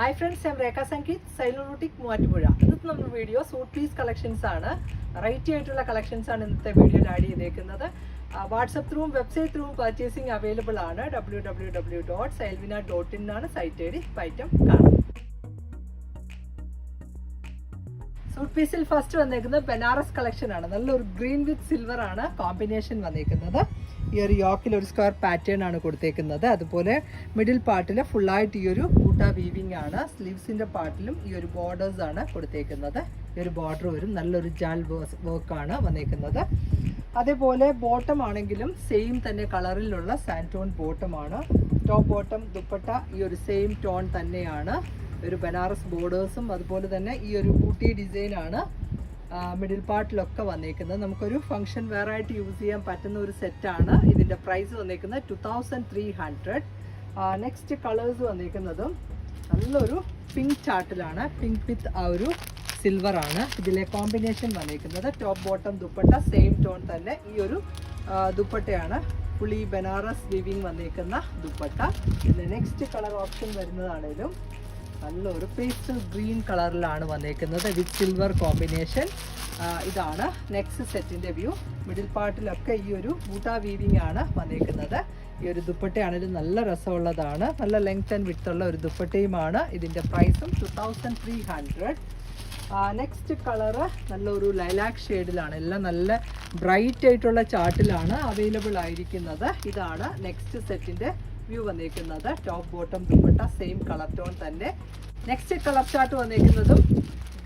Hi friends, I'm Rekha Sankit, Sailor Boutique, Muatupuzha. This is video suit piece collections. Variety ആയിട്ടുള്ള collections ആണ് ഇന്നത്തെ വീഡിയോയിൽ add ചെയ്തേക്കുന്നത്. WhatsApp ത്രൂവും website ത്രൂവും purchasing available ആണ്. www.sailvina.in ആണ് site ID. Item കാണാം. Suit പീസിൽ ഫസ്റ്റ് വന്നേക്കുന്നത് ബനാറസ് കളക്ഷൻ ആണ്. നല്ലൊരു ഗ്രീൻ വിത്ത് സിൽവർ ആണ് കോമ്പിനേഷൻ വന്നേക്കുന്നത്. ഈ ഒരു യോക്കിൽ ഒരു സ്ക്വയർ പാറ്റേൺ ആണ് കൊടുത്തേക്കുന്നത്. അതുപോലെ മിഡിൽ പാർട്ടിൽ ഫുള്ളായിട്ട് ഈ ഒരു ബൂട്ട വീവിംഗ് ആണ്. സ്ലീവ്സിന്റെ പാർട്ടിലും ഈ ഒരു ബോർഡേഴ്സ് ആണ് കൊടുത്തേക്കുന്നത്. ഈ ഒരു ബോർഡർ വരും. നല്ലൊരു ജാൽ വർക്ക് ആണ് വന്നേക്കുന്നത്. അതേപോലെ ബോട്ടം ആണെങ്കിലും സെയിം തന്നെ കളറിലുള്ള സാൻറ്റോൺ ബോട്ടം ആണ്. ടോപ്പ് ബോട്ടം ദുപ്പട്ട ഈ ഒരു സെയിം ടോൺ തന്നെയാണ്. ഒരു ബനാറസ് ബോർഡേഴ്സും അതുപോലെ തന്നെ ഈ ഒരു ബൂട്ടി ഡിസൈൻ ആണ് മിഡിൽ പാർട്ടിലൊക്കെ വന്നേക്കുന്നത്. നമുക്കൊരു ഫംഗ്ഷൻ വെയർ ആയിട്ട് യൂസ് ചെയ്യാൻ പറ്റുന്ന ഒരു സെറ്റാണ്. ഇതിൻ്റെ പ്രൈസ് വന്നേക്കുന്നത് 2300. നെക്സ്റ്റ് കളേഴ്സ് വന്നേക്കുന്നതും നല്ലൊരു പിങ്ക് ചാർട്ടിലാണ്. പിങ്ക് വിത്ത് ആ ഒരു സിൽവർ ആണ് ഇതിലെ കോമ്പിനേഷൻ വന്നേക്കുന്നത്. Top bottom dupatta same tone തന്നെ. ഈ ഒരു ദുപ്പട്ടയാണ് ഫുള്ളി ബനാറസ് വീവിങ് വന്നേക്കുന്ന ദുപ്പട്ട. ഇതിൻ്റെ നെക്സ്റ്റ് കളർ ഓപ്ഷൻ വരുന്നതാണേലും നല്ലൊരു പേസ്റ്റൽ ഗ്രീൻ കളറിലാണ് വന്നേക്കുന്നത് വിത്ത് സിൽവർ കോമ്പിനേഷൻ. ഇതാണ് നെക്സ്റ്റ് സെറ്റിൻ്റെ വ്യൂ. മിഡിൽ പാർട്ടിലൊക്കെ ഈ ഒരു ബൂട്ട വീവിങ് ആണ് വന്നേക്കുന്നത്. ഈ ഒരു ദുപ്പട്ടയാണെങ്കിലും നല്ല രസമുള്ളതാണ്. നല്ല ലെങ്ത് ആൻഡ് വിഡ്ത്ത് ഉള്ള ഒരു ദുപ്പട്ടയുമാണ്. ഇതിൻ്റെ പ്രൈസും 2300. നെക്സ്റ്റ് കളറ് നല്ലൊരു ലൈലാക്ക് ഷെയ്ഡിലാണ്. എല്ലാം നല്ല ബ്രൈറ്റ് ആയിട്ടുള്ള ചാർട്ടിലാണ് അവൈലബിൾ ആയിരിക്കുന്നത്. ഇതാണ് നെക്സ്റ്റ് സെറ്റിൻ്റെ വ്യൂ വന്നേക്കുന്നത്. Top bottom dupatta same colour tone തന്നെ. നെക്സ്റ്റ് കളർ ചാർട്ട് വന്നേക്കുന്നതും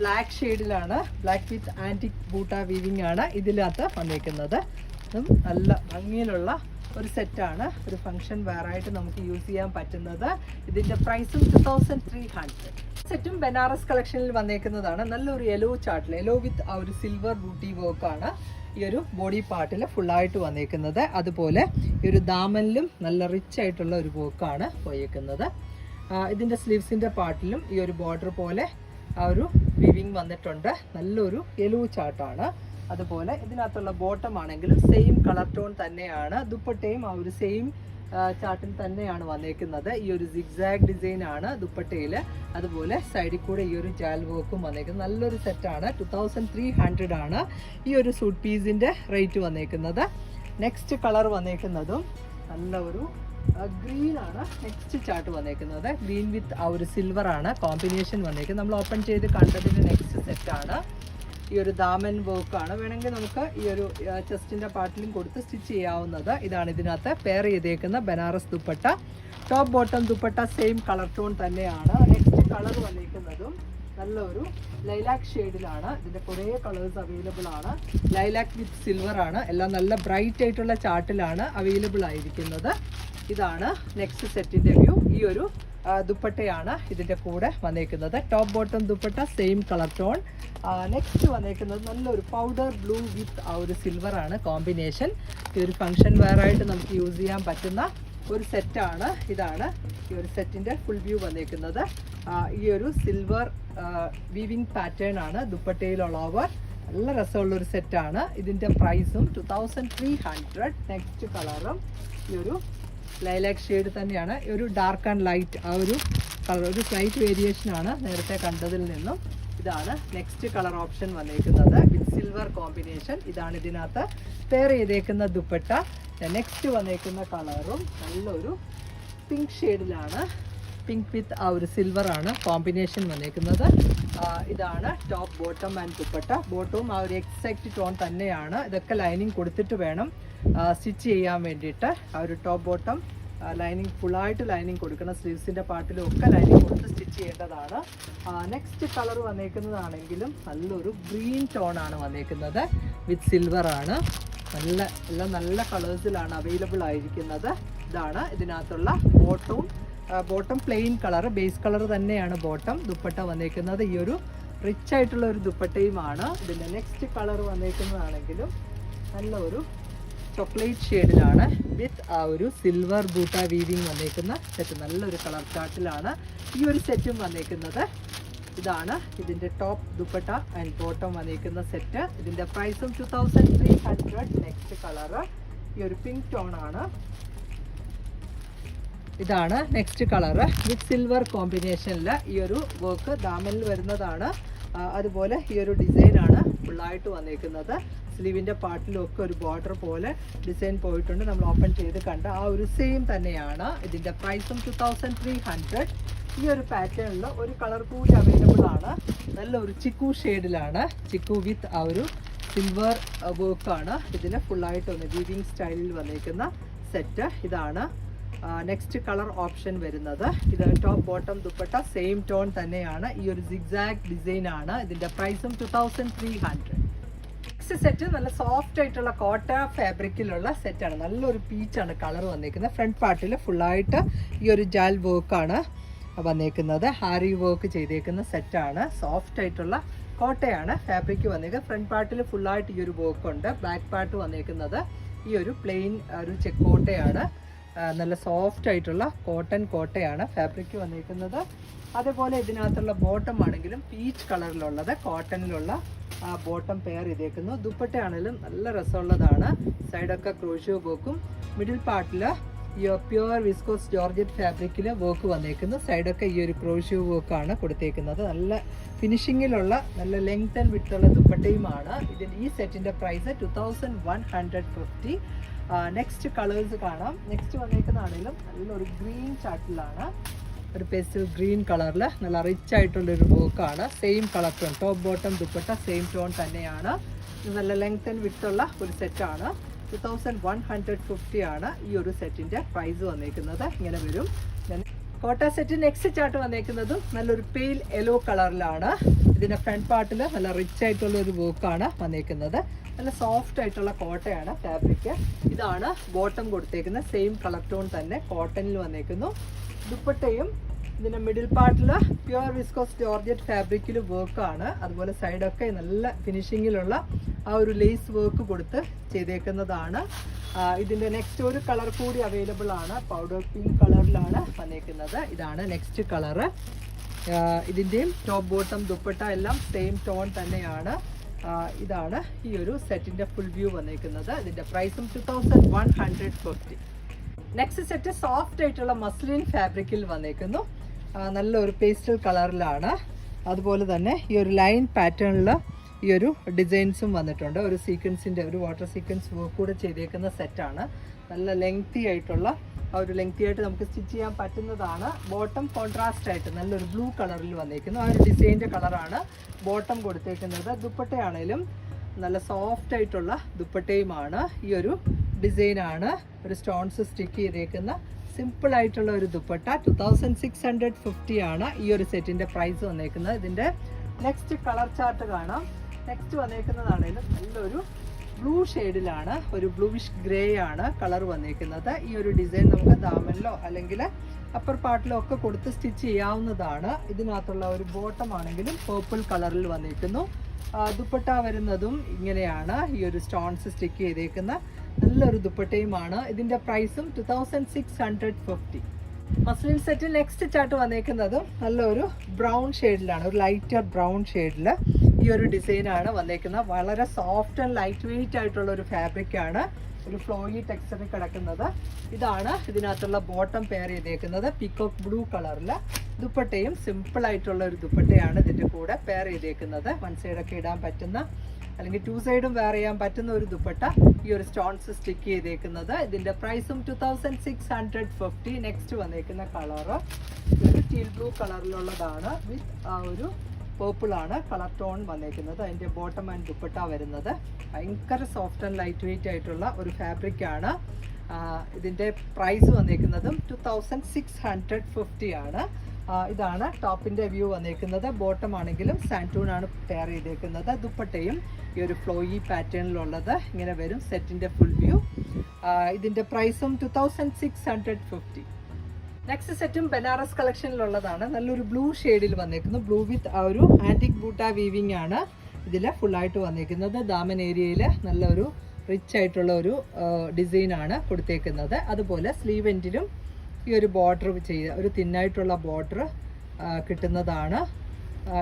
ബ്ലാക്ക് ഷെയ്ഡിലാണ്. ബ്ലാക്ക് വിത്ത് ആൻറ്റിക് ബൂട്ട വീവിംഗ് ആണ് ഇതിനകത്ത് വന്നേക്കുന്നത്. അതും നല്ല ഭംഗിയിലുള്ള ഒരു സെറ്റാണ്. ഒരു ഫംഗ്ഷൻ വെയർ ആയിട്ട് നമുക്ക് യൂസ് ചെയ്യാൻ പറ്റുന്നത്. ഇതിൻ്റെ പ്രൈസും 2300. സെറ്റും ബനാറസ് കളക്ഷനിൽ വന്നേക്കുന്നതാണ്. നല്ലൊരു യെല്ലോ ചാർട്ടിൽ യെല്ലോ വിത്ത് ആ ഒരു സിൽവർ ബൂട്ടി വർക്കാണ് ഈ ഒരു ബോഡി പാർട്ടിൽ ഫുള്ളായിട്ട് വന്നേക്കുന്നത്. അതുപോലെ ഈ ഒരു ദാമനിലും നല്ല റിച്ച് ആയിട്ടുള്ള ഒരു വർക്കാണ് പോയേക്കുന്നത്. ഇതിൻ്റെ സ്ലീവ്സിൻ്റെ പാർട്ടിലും ഈ ഒരു ബോർഡർ പോലെ ആ ഒരു വീവിങ് വന്നിട്ടുണ്ട്. നല്ലൊരു യെല്ലോ ചാർട്ടാണ്. അതുപോലെ ഇതിനകത്തുള്ള ബോട്ടം ആണെങ്കിലും സെയിം കളർ ടോൺ തന്നെയാണ്. ദുപ്പട്ടയും ആ ഒരു സെയിം ചാർട്ടിൽ തന്നെയാണ് വന്നേക്കുന്നത്. ഈ ഒരു സിഗ്സാഗ് ഡിസൈൻ ആണ് ദുപ്പട്ടയിൽ. അതുപോലെ സൈഡിൽ കൂടെ ഈ ഒരു ജാൽ വർക്കും വന്നേക്കുന്നത്. നല്ലൊരു സെറ്റാണ്. 2300 ആണ് ഈ ഒരു സൂട്ട് പീസിൻ്റെ റേറ്റ് വന്നേക്കുന്നത്. നെക്സ്റ്റ് കളർ വന്നേക്കുന്നതും നല്ല ഒരു ഗ്രീൻ ആണ്. നെക്സ്റ്റ് ചാർട്ട് വന്നേക്കുന്നത് ഗ്രീൻ വിത്ത് ആ ഒരു സിൽവർ ആണ് കോമ്പിനേഷൻ വന്നേക്കുന്നത്. നമ്മൾ ഓപ്പൺ ചെയ്ത് കണ്ടതിൻ്റെ നെക്സ്റ്റ് സെറ്റാണ്. ഈ ഒരു ദാമൻ വർക്കാണ്. വേണമെങ്കിൽ നമുക്ക് ഈ ഒരു ചെസ്റ്റിൻ്റെ പാർട്ടിലും കൊടുത്ത് സ്റ്റിച്ച് ചെയ്യാവുന്നത്. ഇതാണ് ഇതിനകത്ത് പെയർ ചെയ്തേക്കുന്ന Banaras dupatta. Top bottom dupatta same colour tone തന്നെയാണ്. നെക്സ്റ്റ് കളർ വന്നിരിക്കുന്നതും നല്ലൊരു ലൈലാക്ക് ഷെയ്ഡിലാണ്. ഇതിൻ്റെ കുറേ കളേഴ്സ് അവൈലബിൾ ആണ്. ലൈലാക്ക് വിത്ത് സിൽവർ ആണ്. എല്ലാം നല്ല ബ്രൈറ്റ് ആയിട്ടുള്ള ചാർട്ടിലാണ് അവൈലബിൾ ആയിരിക്കുന്നത്. ഇതാണ് നെക്സ്റ്റ് സെറ്റിൻ്റെ വ്യൂ. ഈ ഒരു ദുപ്പട്ടയാണ് ഇതിൻ്റെ കൂടെ വന്നേക്കുന്നത്. Top bottom dupatta same colour tone. Next വന്നേക്കുന്നത് നല്ലൊരു പൗഡർ ബ്ലൂ വിത്ത് ആ ഒരു സിൽവർ ആണ് കോമ്പിനേഷൻ. ഈ ഒരു ഫംഗ്ഷൻ വെയർ ആയിട്ട് നമുക്ക് യൂസ് ചെയ്യാൻ പറ്റുന്ന ഒരു സെറ്റാണ്. ഇതാണ് ഈ ഒരു സെറ്റിൻ്റെ ഫുൾ വ്യൂ വന്നേക്കുന്നത്. ഈ ഒരു സിൽവർ വീവിങ് പാറ്റേൺ ആണ് ദുപ്പട്ടയിലുള്ള ഓവർ. നല്ല രസമുള്ളൊരു സെറ്റാണ്. ഇതിൻ്റെ പ്രൈസും 2300. നെക്സ്റ്റ് കളറും ഈ ഒരു ലൈലാക്ക് ഷെയ്ഡ് തന്നെയാണ്. ഒരു ഡാർക്ക് ആൻഡ് ലൈറ്റ് ആ ഒരു കളർ ഒരു സ്ലൈറ്റ് വേരിയേഷനാണ് നേരത്തെ കണ്ടതിൽ നിന്നും. ഇതാണ് നെക്സ്റ്റ് കളർ ഓപ്ഷൻ വന്നേക്കുന്നത് വിത്ത് സിൽവർ കോമ്പിനേഷൻ. ഇതാണ് ഇതിനകത്ത് പെയർ ചെയ്തേക്കുന്ന ദുപ്പട്ട. നെക്സ്റ്റ് വന്നേക്കുന്ന കളറും നല്ലൊരു പിങ്ക് ഷെയ്ഡിലാണ്. പിങ്ക് വിത്ത് ആ ഒരു സിൽവർ ആണ് കോമ്പിനേഷൻ വന്നേക്കുന്നത്. ഇതാണ് ടോപ്പ് ബോട്ടം ആൻഡ് ദുപ്പട്ട. ബോട്ടവും ആ ഒരു എക്സാക്റ്റ് ടോൺ തന്നെയാണ്. ഇതൊക്കെ ലൈനിങ് കൊടുത്തിട്ട് വേണം സ്റ്റിച്ച് ചെയ്യാൻ വേണ്ടിയിട്ട്. ആ ഒരു ടോപ്പ് ബോട്ടം ലൈനിങ് ഫുള്ളായിട്ട് ലൈനിങ് കൊടുക്കണം. സ്ലീവ്സിൻ്റെ പാർട്ടിലും ഒക്കെ ലൈനിങ് കൊടുത്ത് സ്റ്റിച്ച് ചെയ്യേണ്ടതാണ്. നെക്സ്റ്റ് കളർ വന്നേക്കുന്നതാണെങ്കിലും നല്ലൊരു ഗ്രീൻ ടോൺ ആണ് വന്നേക്കുന്നത് വിത്ത് സിൽവർ ആണ്. എല്ലാം നല്ല കളേഴ്സിലാണ് അവൈലബിൾ ആയിരിക്കുന്നത്. ഇതാണ് ഇതിനകത്തുള്ള bottom plain colour base colour തന്നെയാണ് ബോട്ടം. ദുപ്പട്ട വന്നേക്കുന്നത് ഈ ഒരു റിച്ച് ആയിട്ടുള്ള ഒരു ദുപ്പട്ടയുമാണ്. ഇതിൻ്റെ നെക്സ്റ്റ് കളർ വന്നേക്കുന്നതാണെങ്കിലും നല്ല ഒരു ചോക്ലേറ്റ് ഷെയ്ഡിലാണ് വിത്ത് ആ ഒരു സിൽവർ ബൂട്ട വീവിങ് വന്നേക്കുന്ന സെറ്റ്. നല്ലൊരു കളർ ചാർട്ടിലാണ് ഈ ഒരു സെറ്റും വന്നേക്കുന്നത്. ഇതാണ് ഇതിൻ്റെ ടോപ്പ് ദുപ്പട്ട ആൻഡ് ബോട്ടം വന്നേക്കുന്ന സെറ്റ്. ഇതിൻ്റെ പ്രൈസും 2300. നെക്സ്റ്റ് കളറ് ഈ ഒരു പിങ്ക് ടോൺ ആണ്. ഇതാണ് നെക്സ്റ്റ് കളറ് വിത്ത് സിൽവർ കോമ്പിനേഷനിൽ ഈ ഒരു വർക്ക് ദാമനിൽ വരുന്നതാണ്. അതുപോലെ ഈ ഒരു ഡിസൈനാണ് ഫുള്ളായിട്ട് വന്നിരിക്കുന്നത്. സ്ലീവിൻ്റെ പാർട്ടിലൊക്കെ ഒരു ബോർഡർ പോലെ ഡിസൈൻ പോയിട്ടുണ്ട്. നമ്മൾ ഓപ്പൺ ചെയ്ത് കണ്ട ആ ഒരു സെയിം തന്നെയാണ്. ഇതിൻ്റെ പ്രൈസും 2300. ഈ ഒരു പാറ്റേണിൽ ഒരു കളർ കൂടി അവൈലബിൾ ആണ്. നല്ലൊരു ചിക്കു ഷെയ്ഡിലാണ്, ചിക്കു വിത്ത് ആ ഒരു സിൽവർ വർക്കാണ് ഇതിൽ ഫുള്ളായിട്ട് വന്ന് വീവിങ് സ്റ്റൈലിൽ വന്നിരിക്കുന്ന സെറ്റ്. ഇതാണ് നെക്സ്റ്റ് കളർ ഓപ്ഷൻ വരുന്നത്. ഇത് top bottom dupatta same tone തന്നെയാണ്. ഈ ഒരു സിഗ്സാഗ് ഡിസൈൻ ആണ്. ഇതിൻ്റെ പ്രൈസും 2300. നെക്സ്റ്റ് സെറ്റ് നല്ല സോഫ്റ്റ് ആയിട്ടുള്ള കോട്ട ഫാബ്രിക്കിലുള്ള സെറ്റാണ്. നല്ലൊരു പീച്ചാണ് കളർ വന്നിരിക്കുന്നത്. ഫ്രണ്ട് പാർട്ടിൽ ഫുള്ളായിട്ട് ഈ ഒരു ജാൽ വർക്കാണ് വന്നേക്കുന്നത്. ഹാരി വർക്ക് ചെയ്തേക്കുന്ന സെറ്റാണ്. സോഫ്റ്റ് ആയിട്ടുള്ള കോട്ടയാണ് ഫാബ്രിക് വന്നേക്കുന്നത്. ഫ്രണ്ട് പാർട്ടിൽ ഫുള്ളായിട്ട് ഈ ഒരു വർക്ക് ഉണ്ട്. ബാക്ക് പാർട്ട് വന്നേക്കുന്നത് ഈ ഒരു പ്ലെയിൻ ഒരു ചെക്ക് കോട്ടയാണ്. നല്ല സോഫ്റ്റ് ആയിട്ടുള്ള കോട്ടൺ കോട്ടയാണ് ഫാബ്രിക് വന്നിരിക്കുന്നത്. അതേപോലെ ഇതിനകത്തുള്ള ബോട്ടം ആണെങ്കിലും പീച്ച് കളറിലുള്ളത് കോട്ടണിലുള്ള ബോട്ടം പെയർ ചെയ്തേക്കുന്നു. ദുപ്പട്ടയാണെങ്കിലും നല്ല രസമുള്ളതാണ്. സൈഡൊക്കെ ക്രോഷ്യോ വർക്കും മിഡിൽ പാർട്ടിൽ ഈ പ്യുവർ വിസ്കോസ് ജോർജറ്റ് ഫാബ്രിക്കിൽ വർക്ക് വന്നേക്കുന്നു. സൈഡൊക്കെ ഈ ഒരു ക്രോഷ്യോ വർക്കാണ് കൊടുത്തേക്കുന്നത്. നല്ല ഫിനിഷിങ്ങിലുള്ള നല്ല ലെങ്ത് ആൻഡ് വിഡ്ത്തുള്ള ദുപ്പട്ടയുമാണ്. ഈ സെറ്റിൻ്റെ പ്രൈസ് 2150. നെക്സ്റ്റ് കളേഴ്സ് കാണാം. നെക്സ്റ്റ് വന്നേക്കുന്നതാണെങ്കിലും നല്ലൊരു ഗ്രീൻ ചാർട്ടിലാണ്. ഒരു പെസ്റ്റൽ ഗ്രീൻ കളറിൽ നല്ല റിച്ച് ആയിട്ടുള്ളൊരു വർക്കാണ്. Same colour tone, top bottom dupatta same tone തന്നെയാണ്. ഇത് നല്ല ലെങ്ത് ആൻഡ് വിഡ്ത്തുള്ള ഒരു സെറ്റാണ്. 2150 ആണ് ഈ ഒരു സെറ്റിൻ്റെ പ്രൈസ് വന്നേക്കുന്നത്. ഇങ്ങനെ വരും. കോട്ട സെറ്റ് നെക്സ്റ്റ് ചാർട്ട് വന്നേക്കുന്നതും നല്ലൊരു പെയിൽ യെല്ലോ കളറിലാണ്. ഇതിൻ്റെ ഫ്രണ്ട് പാർട്ടിൽ നല്ല റിച്ച് ആയിട്ടുള്ള ഒരു വർക്കാണ് വന്നേക്കുന്നത്. നല്ല സോഫ്റ്റ് ആയിട്ടുള്ള കോട്ടയാണ് ഫാബ്രിക്. ഇതാണ് ബോട്ടം കൊടുത്തേക്കുന്നത്. സെയിം കളർ ടോൺ തന്നെ കോട്ടണിൽ വന്നേക്കുന്നു. ദുപ്പട്ടയും ഇതിൻ്റെ മിഡിൽ പാർട്ടിൽ പ്യുവർ വിസ്കോസ് ജോർജറ്റ് ഫാബ്രിക്കിൽ വർക്കാണ്. അതുപോലെ സൈഡൊക്കെ നല്ല ഫിനിഷിങ്ങിലുള്ള ആ ഒരു ലേസ് വർക്ക് കൊടുത്ത് ചെയ്തേക്കുന്നതാണ്. ഇതിൻ്റെ നെക്സ്റ്റ് ഒരു കളർ കൂടി അവൈലബിൾ ആണ്. പൗഡർ പിങ്ക് കളറിലാണ് വന്നേക്കുന്നത്. ഇതാണ് നെക്സ്റ്റ് കളറ്. ഇതിൻ്റെയും ടോപ്പ് ബോട്ടം ദുപ്പട്ട എല്ലാം സെയിം ടോൺ തന്നെയാണ്. ഇതാണ് ഈ ഒരു സെറ്റിൻ്റെ ഫുൾ വ്യൂ വന്നേക്കുന്നത്. ഇതിൻ്റെ പ്രൈസും 2150. നെക്സ്റ്റ് സെറ്റ് സോഫ്റ്റ് ആയിട്ടുള്ള മസ്ലിൻ ഫാബ്രിക്കിൽ വന്നേക്കുന്നു. നല്ലൊരു പേസ്റ്റൽ കളറിലാണ്. അതുപോലെ തന്നെ ഈ ഒരു ലൈൻ പാറ്റേണിൽ ഈ ഒരു ഡിസൈൻസും വന്നിട്ടുണ്ട്. ഒരു സീക്വൻസിൻ്റെ ഒരു വാട്ടർ സീക്വൻസ് വർക്ക് കൂടെ ചെയ്തേക്കുന്ന സെറ്റാണ്. നല്ല ലെങ്തി ആയിട്ടുള്ള ആ ഒരു ലെങ്തി ആയിട്ട് നമുക്ക് സ്റ്റിച്ച് ചെയ്യാൻ പറ്റുന്നതാണ്. ബോട്ടം കോൺട്രാസ്റ്റ് ആയിട്ട് നല്ലൊരു ബ്ലൂ കളറിൽ വന്നേക്കുന്നു. ആ ഒരു ഡിസൈൻ്റെ കളറാണ് ബോട്ടം കൊടുത്തേക്കുന്നത്. ദുപ്പട്ടയാണേലും നല്ല സോഫ്റ്റ് ആയിട്ടുള്ള ദുപ്പട്ടയുമാണ്. ഈ ഒരു ഡിസൈനാണ് ഒരു സ്റ്റോൺസ് സ്റ്റിക്ക് ചെയ്തേക്കുന്ന സിമ്പിൾ ആയിട്ടുള്ള ഒരു ദുപ്പട്ട. 2650 ആണ് ഈ ഒരു സെറ്റിൻ്റെ പ്രൈസ് വന്നേക്കുന്നത്. ഇതിൻ്റെ നെക്സ്റ്റ് കളർ ചാർട്ട് കാണാം. നെക്സ്റ്റ് വന്നേക്കുന്നതാണേലും നല്ലൊരു ബ്ലൂ ഷെയ്ഡിലാണ്, ഒരു ബ്ലൂവിഷ് ഗ്രേ ആണ് കളർ വന്നേക്കുന്നത്. ഈ ഒരു ഡിസൈൻ നമുക്ക് ദാമനിലോ അല്ലെങ്കിൽ അപ്പർ പാർട്ടിലോ ഒക്കെ കൊടുത്ത് സ്റ്റിച്ച് ചെയ്യാവുന്നതാണ്. ഇതിനകത്തുള്ള ഒരു ബോട്ടം ആണെങ്കിലും പേർപ്പിൾ കളറിൽ വന്നേക്കുന്നു. ദുപ്പട്ട വരുന്നതും ഇങ്ങനെയാണ്. ഈ ഒരു സ്റ്റോൺസ് സ്റ്റിക്ക് ചെയ്തേക്കുന്ന നല്ലൊരു ദുപ്പട്ടയുമാണ്. ഇതിൻ്റെ പ്രൈസും 2650. മസ്ലിൻ സെറ്റ് നെക്സ്റ്റ് ചാർട്ട് വന്നേക്കുന്നതും നല്ലൊരു ബ്രൗൺ ഷെയ്ഡിലാണ്, ഒരു ലൈറ്റർ ബ്രൗൺ ഷെയ്ഡിൽ ഈ ഒരു ഡിസൈനാണ് വന്നേക്കുന്നത്. വളരെ സോഫ്റ്റ് ആൻഡ് ലൈറ്റ് വെയിറ്റ് ആയിട്ടുള്ള ഒരു ഫാബ്രിക്കാണ്, ഒരു ഫ്ലോയി ടെക്സ്ചറിൽ കിടക്കുന്നത്. ഇതാണ് ഇതിനകത്തുള്ള ബോട്ടം പെയർ ചെയ്തേക്കുന്നത് പീകോക്ക് ബ്ലൂ കളറിൽ. ദുപ്പട്ടയും സിമ്പിൾ ആയിട്ടുള്ള ഒരു ദുപ്പട്ടയാണ് ഇതിൻ്റെ കൂടെ പെയർ ചെയ്തേക്കുന്നത്. വൺ സൈഡൊക്കെ ഇടാൻ പറ്റുന്ന അല്ലെങ്കിൽ ടു സൈഡും വെയർ ചെയ്യാൻ പറ്റുന്ന ഒരു ദുപ്പട്ട, ഈ ഒരു സ്റ്റോൺസ് സ്റ്റിക്ക് ചെയ്തേക്കുന്നത്. ഇതിൻ്റെ പ്രൈസും 2650. നെക്സ്റ്റ് വന്നേക്കുന്ന കളറ് ഒരു ടീൽ ബ്ലൂ കളറിലുള്ളതാണ്. വിത്ത് ആ ഒരു പേർപ്പിളാണ് കളർ ടോൺ വന്നേക്കുന്നത്. അതിൻ്റെ ബോട്ടം ആൻഡ് ദുപ്പട്ട വരുന്നത്. ഭയങ്കര സോഫ്റ്റ് ആൻഡ് ലൈറ്റ് വെയിറ്റ് ആയിട്ടുള്ള ഒരു ഫാബ്രിക്കാണ്. ഇതിൻ്റെ പ്രൈസ് വന്നേക്കുന്നതും 2650 ആണ്. ഇതാണ് ടോപ്പിൻ്റെ വ്യൂ വന്നേക്കുന്നത്. ബോട്ടം ആണെങ്കിലും സാൻറ്റൂൺ ആണ് പെയർ ചെയ്തേക്കുന്നത്. ദുപ്പട്ടയും ഈ ഒരു ഫ്ലോയി പാറ്റേണിലുള്ളത് ഇങ്ങനെ വരും. സെറ്റിൻ്റെ ഫുൾ വ്യൂ. ഇതിൻ്റെ പ്രൈസും 2650. നെക്സ്റ്റ് സെറ്റും ബനാറസ് കളക്ഷനിലുള്ളതാണ്. നല്ലൊരു ബ്ലൂ ഷെയ്ഡിൽ വന്നേക്കുന്നു. ബ്ലൂ വിത്ത് ആ ഒരു ആൻറ്റിക് ബൂട്ട വീവിങ് ആണ് ഇതിൽ ഫുള്ളായിട്ട് വന്നേക്കുന്നത്. ദാമൻ ഏരിയയിൽ നല്ലൊരു റിച്ച് ആയിട്ടുള്ള ഒരു ഡിസൈനാണ് കൊടുത്തേക്കുന്നത്. അതുപോലെ സ്ലീവ് എൻഡിലും ഈ ഒരു ബോർഡർ ചെയ്ത ഒരു തിന്നായിട്ടുള്ള ബോർഡർ കിട്ടുന്നതാണ്.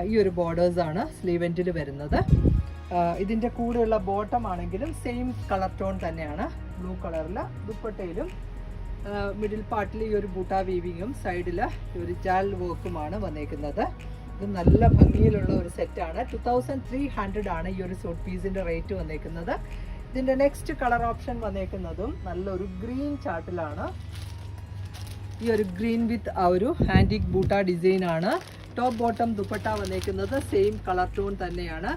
ഈ ഒരു ബോർഡേഴ്സാണ് സ്ലീവ് എൻഡിൽ വരുന്നത്. ഇതിൻ്റെ കൂടെയുള്ള ബോട്ടം ആണെങ്കിലും സെയിം കളർ ടോൺ തന്നെയാണ്, ബ്ലൂ കളറിൽ. ദുപ്പട്ടയിലും മിഡിൽ പാർട്ടിൽ ഈ ഒരു ബൂട്ട വീവിങ്ങും സൈഡിൽ ഒരു ജാൽ വർക്കുമാണ് വന്നേക്കുന്നത്. ഇത് നല്ല ഭംഗിയിലുള്ള ഒരു സെറ്റാണ്. 2300 ആണ് ഈ ഒരു സൂട്ട് പീസിൻ്റെ റേറ്റ് വന്നേക്കുന്നത്. ഇതിൻ്റെ നെക്സ്റ്റ് കളർ ഓപ്ഷൻ വന്നേക്കുന്നതും നല്ലൊരു ഗ്രീൻ ചാർട്ടിലാണ്. ഈ ഒരു ഗ്രീൻ വിത്ത് ആ ഒരു ആൻറ്റിക് ബൂട്ട ഡിസൈൻ ആണ്. ടോപ്പ് ബോട്ടം ദുപ്പട്ട വന്നേക്കുന്നത് സെയിം കളർ ടോൺ തന്നെയാണ്.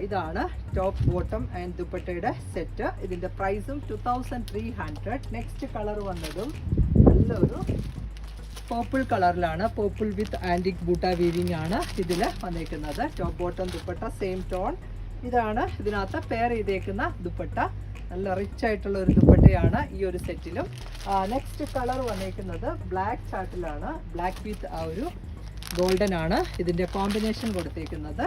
ഇതാണ് ടോപ്പ് ബോട്ടം ആൻഡ് ദുപ്പട്ടയുടെ സെറ്റ്. ഇതിൻ്റെ പ്രൈസും 2300. നെക്സ്റ്റ് കളർ വന്നതും നല്ലൊരു പർപ്പിൾ കളറിലാണ്. പർപ്പിൾ വിത്ത് ആൻറ്റിക് ബൂട്ട വീവിങ് ആണ് ഇതിൽ വന്നേക്കുന്നത്. Top bottom dupatta same tone. ഇതാണ് ഇതിനകത്ത് പെയർ ചെയ്തേക്കുന്ന ദുപ്പട്ട. നല്ല റിച്ച് ആയിട്ടുള്ള ഒരു ദുപ്പട്ടയാണ് ഈ ഒരു സെറ്റിലും. നെക്സ്റ്റ് കളർ വന്നേക്കുന്നത് ബ്ലാക്ക് ചാർട്ടിലാണ്. ബ്ലാക്ക് വിത്ത് ആ ഒരു ഗോൾഡൻ ആണ് ഇതിൻ്റെ കോമ്പിനേഷൻ കൊടുത്തേക്കുന്നത്.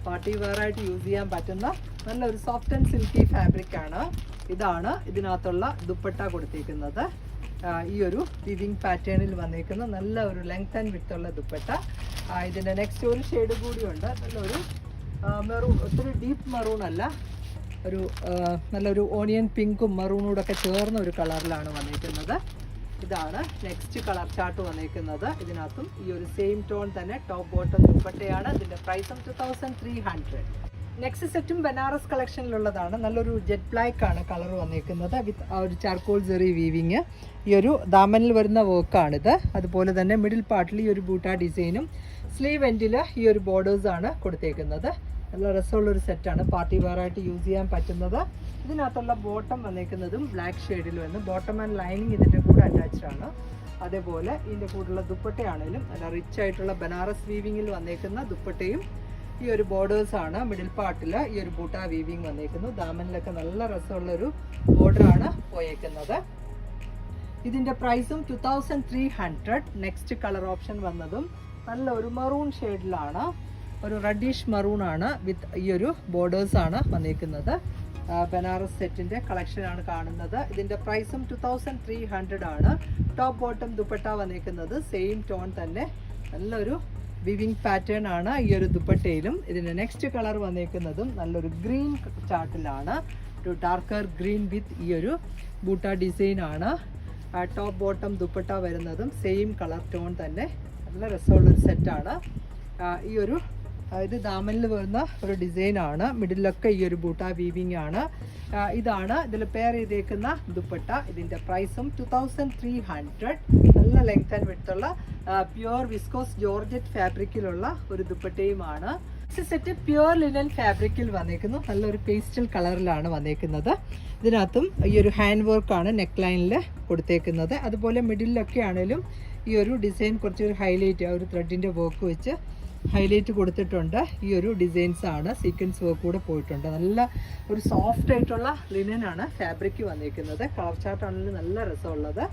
പാർട്ടി വെയർ ആയിട്ട് യൂസ് ചെയ്യാൻ പറ്റുന്ന നല്ലൊരു സോഫ്റ്റ് ആൻഡ് സിൽക്കി ഫാബ്രിക് ആണ്. ഇതാണ് ഇതിനകത്തുള്ള ദുപ്പട്ട കൊടുത്തേക്കുന്നത്. ഈ ഒരു വിവിങ് പാറ്റേണിൽ വന്നേക്കുന്ന നല്ല ഒരു ലെങ്ത് ആൻഡ് വിഡ്ത്ത് ഉള്ള ദുപ്പട്ട. ഇതിൻ്റെ നെക്സ്റ്റ് ഒരു ഷെയ്ഡ് കൂടിയുണ്ട്. നല്ലൊരു മെറൂൺ, ഒത്തിരി ഡീപ്പ് മെറൂൺ അല്ല, ഒരു നല്ലൊരു ഓണിയൻ പിങ്കും മെറൂണൂടൊക്കെ ചേർന്ന ഒരു കളറിലാണ് വന്നേക്കുന്നത്. ഇതാണ് നെക്സ്റ്റ് കളർ ചാർട്ട് വന്നേക്കുന്നത്. ഇതിനകത്തും ഈ ഒരു സെയിം ടോൺ തന്നെ ടോപ്പ് ബോട്ടം ദുപ്പട്ടയാണ്. ഇതിൻ്റെ പ്രൈസും 2300. നെക്സ്റ്റ് സെറ്റും ബനാറസ് കളക്ഷനിലുള്ളതാണ്. നല്ലൊരു ജെറ്റ് ബ്ലാക്ക് ആണ് കളർ വന്നേക്കുന്നത് വിത്ത് ആ ഒരു ചാർക്കോൾ ജെറി വീവിങ്. ഈ ഒരു ദാമനിൽ വരുന്ന വർക്കാണിത്. അതുപോലെ തന്നെ മിഡിൽ പാർട്ടിൽ ഈ ഒരു ബൂട്ട ഡിസൈനും സ്ലീവ് എൻഡിൽ ഈ ഒരു ബോർഡേഴ്സാണ് കൊടുത്തേക്കുന്നത്. നല്ല രസമുള്ളൊരു സെറ്റാണ്. പാർട്ടി വെയർ ആയിട്ട് യൂസ് ചെയ്യാൻ പറ്റുന്നത്. ഇതിനകത്തുള്ള ബോട്ടം വന്നേക്കുന്നതും ബ്ലാക്ക് ഷെയ്ഡിൽ വന്ന് ബോട്ടം ആൻഡ് ലൈനിങ് ഇതിൻ്റെ കൂടെ അറ്റാച്ച്ഡ് ആണ്. അതേപോലെ ഇതിൻ്റെ കൂടെയുള്ള ദുപ്പട്ടയാണെങ്കിലും നല്ല റിച്ച് ആയിട്ടുള്ള ബനാറസ് വീവിങ്ങിൽ വന്നേക്കുന്ന ദുപ്പട്ടയും ഈ ഒരു ബോർഡേഴ്സാണ്. മിഡിൽ പാർട്ടിൽ ഈ ഒരു ബൂട്ട വീവിങ് വന്നേക്കുന്നു. ദാമനിലൊക്കെ നല്ല രസമുള്ളൊരു ബോർഡറാണ് പോയേക്കുന്നത്. ഇതിൻ്റെ പ്രൈസും 2300. നെക്സ്റ്റ് കളർ ഓപ്ഷൻ വന്നതും നല്ല ഒരു മറൂൺ ഷെയ്ഡിലാണ്. ഒരു റെഡിഷ് മറൂൺ ആണ് വിത്ത് ഈ ഒരു ബോർഡേഴ്സ് ആണ് വന്നേക്കുന്നത്. ബനാറസ് സെറ്റിൻ്റെ കളക്ഷനാണ് കാണുന്നത്. ഇതിൻ്റെ പ്രൈസും 2300 ആണ്. ടോപ്പ് ബോട്ടം ദുപ്പട്ട വന്നേക്കുന്നത് സെയിം ടോൺ തന്നെ. നല്ലൊരു വിവിങ് പാറ്റേൺ ആണ് ഈ ഒരു ദുപ്പട്ടയിലും. ഇതിൻ്റെ നെക്സ്റ്റ് കളർ വന്നേക്കുന്നതും നല്ലൊരു ഗ്രീൻ ചാർട്ടിലാണ്. ഒരു ഡാർക്കർ ഗ്രീൻ വിത്ത് ഈ ഒരു ബൂട്ട ഡിസൈൻ ആണ്. ടോപ്പ് ബോട്ടം ദുപ്പട്ട വരുന്നതും സെയിം കളർ ടോൺ തന്നെ. നല്ല രസമുള്ളൊരു സെറ്റാണ്. ഈ ഒരു ഇത് ദാമനിൽ വരുന്ന ഒരു ഡിസൈനാണ്. മിഡിലൊക്കെ ഈ ഒരു ബൂട്ട വീവിങ് ആണ്. ഇതാണ് ഇതിൽ പെയർ ചെയ്തേക്കുന്ന ദുപ്പട്ട. ഇതിൻ്റെ പ്രൈസും 2300. നല്ല ലെങ്ത് ആൻഡ് വിഡ്ത്തുള്ള പ്യുവർ വിസ്കോസ് ജോർജറ്റ് ഫാബ്രിക്കിലുള്ള ഒരു ദുപ്പട്ടയുമാണ്. സെറ്റ് പ്യുവർ ലിനൻ ഫാബ്രിക്കിൽ വന്നേക്കുന്നു. നല്ലൊരു പേസ്റ്റൽ കളറിലാണ് വന്നേക്കുന്നത്. ഇതിനകത്തും ഈ ഒരു ഹാൻഡ് വർക്കാണ് നെക്ക് ലൈനിൽ കൊടുത്തേക്കുന്നത്. അതുപോലെ മിഡിലൊക്കെ ആണെങ്കിലും ഈ ഒരു ഡിസൈൻ കുറച്ചൊരു ഹൈലൈറ്റ്, ആ ഒരു ത്രെഡിൻ്റെ വർക്ക് വെച്ച് ഹൈലൈറ്റ് കൊടുത്തിട്ടുണ്ട്. ഈ ഒരു ഡിസൈൻസ് ആണ്. സീക്വൻസ് വർക്ക് കൂടെ പോയിട്ടുണ്ട്. നല്ല ഒരു സോഫ്റ്റ് ആയിട്ടുള്ള ലിനനാണ് ഫാബ്രിക് വന്നിരിക്കുന്നത്. കളർ ചാർട്ട് ആണെങ്കിലും നല്ല രസമുള്ളത്.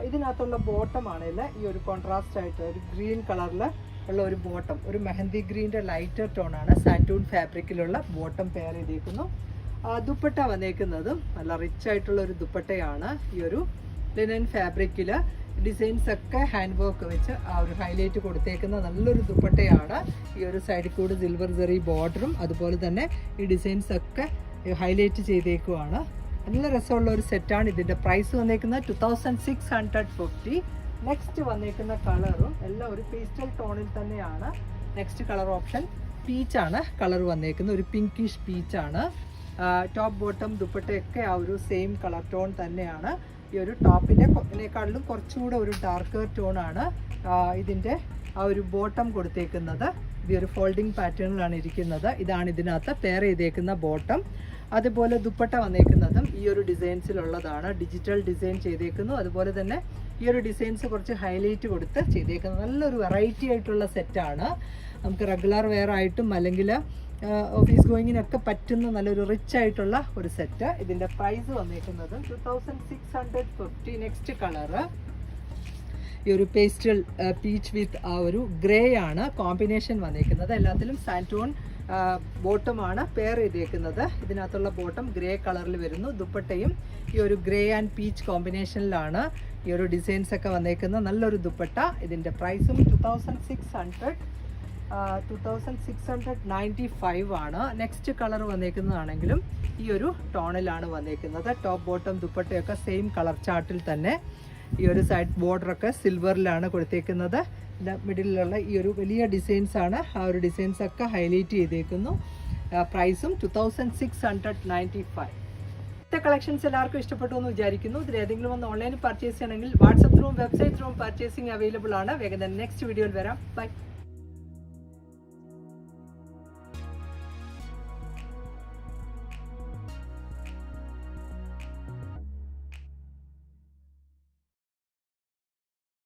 ഇതിനകത്തുള്ള ബോട്ടം ആണെങ്കിൽ ഈ ഒരു കോൺട്രാസ്റ്റ് ആയിട്ട് ഒരു ഗ്രീൻ കളറിൽ ഉള്ള ഒരു ബോട്ടം, ഒരു മെഹന്തി ഗ്രീൻ്റെ ലൈറ്റർ ടോൺ ആണ്. സാറ്റൂൺ ഫാബ്രിക്കിലുള്ള ബോട്ടം പെയർ ചെയ്തേക്കുന്നു. ദുപ്പട്ട വന്നേക്കുന്നതും നല്ല റിച്ച് ആയിട്ടുള്ള ഒരു ദുപ്പട്ടയാണ്. ഈ ഒരു ലിനൻ ഫാബ്രിക്കിൽ ഡിസൈൻസ് ഒക്കെ ഹാൻഡ് വർക്ക് വെച്ച് ആ ഒരു ഹൈലൈറ്റ് കൊടുത്തേക്കുന്ന നല്ലൊരു ദുപ്പട്ടയാണ്. ഈ ഒരു സൈഡിൽ കൂടെ സിൽവർ ജെറി ബോർഡറും അതുപോലെ തന്നെ ഈ ഡിസൈൻസ് ഒക്കെ ഹൈലൈറ്റ് ചെയ്തേക്കുവാണ്. നല്ല രസമുള്ള ഒരു സെറ്റാണ്. ഇതിൻ്റെ പ്രൈസ് വന്നേക്കുന്നത് 2650. നെക്സ്റ്റ് വന്നേക്കുന്ന കളറും എല്ലാം ഒരു പേസ്റ്റൽ ടോണിൽ തന്നെയാണ്. നെക്സ്റ്റ് കളർ ഓപ്ഷൻ പീച്ചാണ് കളർ വന്നേക്കുന്നത്. ഒരു പിങ്കിഷ് പീച്ചാണ്. ടോപ്പ് ബോട്ടം ദുപ്പട്ടയൊക്കെ ആ ഒരു സെയിം കളർ ടോൺ തന്നെയാണ്. ഈ ഒരു ടോപ്പിനെക്കാളിലും കുറച്ചുകൂടെ ഒരു ഡാർക്കർ ടോണാണ് ഇതിൻ്റെ ആ ഒരു ബോട്ടം കൊടുത്തേക്കുന്നത്. ഈ ഒരു ഫോൾഡിങ് പാറ്റേണിലാണ് ഇരിക്കുന്നത്. ഇതാണ് ഇതിനകത്ത് പെയർ ചെയ്തേക്കുന്ന ബോട്ടം. അതുപോലെ ദുപ്പട്ട വന്നേക്കുന്നതും ഈ ഒരു ഡിസൈൻസിലുള്ളതാണ്. Digital design ചെയ്തേക്കുന്നു. അതുപോലെ തന്നെ ഈ ഒരു ഡിസൈൻസ് കുറച്ച് ഹൈലൈറ്റ് കൊടുത്ത് ചെയ്തേക്കുന്നത്. നല്ലൊരു വെറൈറ്റി ആയിട്ടുള്ള സെറ്റാണ്. നമുക്ക് റെഗുലർ വെയർ ആയിട്ടും അല്ലെങ്കിൽ ഓഫീസ് ഗോയിങ്ങിനൊക്കെ പറ്റുന്ന നല്ലൊരു റിച്ച് ആയിട്ടുള്ള ഒരു സെറ്റ്. ഇതിൻ്റെ പ്രൈസ് വന്നേക്കുന്നത് 2650. നെക്സ്റ്റ് കളറ് ഈ ഒരു പേസ്റ്റൽ പീച്ച് വിത്ത് ആ ഒരു ഗ്രേ ആണ് കോമ്പിനേഷൻ വന്നേക്കുന്നത്. എല്ലാത്തിലും സാൻറ്റോൺ ബോട്ടമാണ് പെയർ ചെയ്തേക്കുന്നത്. ഇതിനകത്തുള്ള ബോട്ടം ഗ്രേ കളറിൽ വരുന്നു. ദുപ്പട്ടയും ഈ ഒരു ഗ്രേ ആൻഡ് പീച്ച് കോമ്പിനേഷനിലാണ് ഈ ഒരു ഡിസൈൻസ് ഒക്കെ വന്നേക്കുന്ന നല്ലൊരു ദുപ്പട്ട. ഇതിൻ്റെ പ്രൈസും 2695 ആണ്. നെക്സ്റ്റ് കളർ വന്നേക്കുന്നതാണെങ്കിലും ഈ ഒരു ടോണിലാണ് വന്നേക്കുന്നത്. ടോപ്പ് ബോട്ടം ദുപ്പട്ടയൊക്കെ സെയിം കളർ ചാർട്ടിൽ തന്നെ. ഈ ഒരു സൈഡ് ബോർഡറൊക്കെ സിൽവറിലാണ് കൊടുത്തേക്കുന്നത്. മിഡിലുള്ള ഈ ഒരു വലിയ ഡിസൈൻസ് ആണ്. ആ ഒരു ഡിസൈൻസ് ഒക്കെ ഹൈലൈറ്റ് ചെയ്തേക്കുന്നു. പ്രൈസും 2695. ഇത്തെ കളക്ഷൻസ് എല്ലാവർക്കും ഇഷ്ടപ്പെട്ടു എന്ന് വിചാരിക്കുന്നു. ഇതിൽ ഏതെങ്കിലും ഒന്ന് ഓൺലൈനിൽ പർച്ചേസ് ചെയ്യണമെങ്കിൽ വാട്സപ്പ് ത്രൂവും വെബ്സൈറ്റ് ത്രൂവും പർച്ചേസിംഗ് അവൈലബിൾ ആണ്. വേഗം തന്നെ നെക്സ്റ്റ് വീഡിയോയിൽ വരാം. ബൈ.